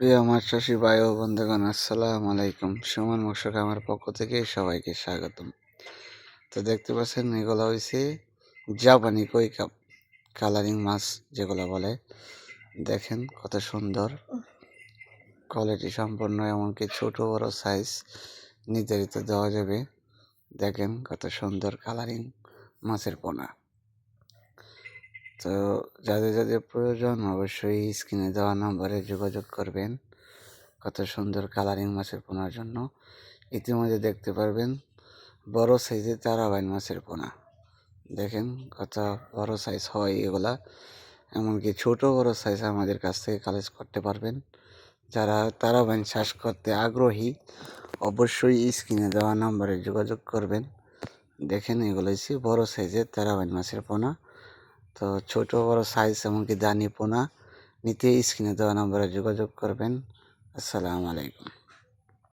প্রিয় মাছ চাষি ভাই ও বন্ধুগণ, আসসালামু আলাইকুম। সুমন মৎস্য খামার পক্ষ থেকে সবাইকে স্বাগতম। তো দেখতে পাচ্ছেন, এগুলো হয়েছে জাপানি কই কাপ, কালারিং মাছ যেগুলো বলে। দেখেন কত সুন্দর কোয়ালিটি সম্পন্ন, এমনকি ছোট বড় সাইজ নির্ধারিত দেওয়া যাবে। দেখেন কত সুন্দর কালারিং মাছের পোনা। তো যাদের যাদের প্রয়োজন অবশ্যই স্ক্রিনে দেওয়া নম্বরে যোগাযোগ করবেন কত সুন্দর কালারিং মাছের পোনার জন্য। ইতিমধ্যে দেখতে পারবেন বড় সাইজের তারাবাইন মাছের পোনা। দেখেন কত বড় সাইজ হয় এগুলা, এমনকি ছোট বড় সাইজ আমাদের কাছ থেকে কালেক্ট করতে পারবেন। যারা তারাবাইন চাষ করতে আগ্রহী অবশ্যই স্ক্রিনে দেওয়া নম্বরে যোগাযোগ করবেন। দেখেন এগুলো হচ্ছে বড় সাইজের তারাবাইন মাছের পোনা। তো ছোট বড় সাইজ এমনকি দানি পোনা নিতে স্ক্রিনে দেওয়া নম্বরে যোগাযোগ করবেন। আসসালামু আলাইকুম।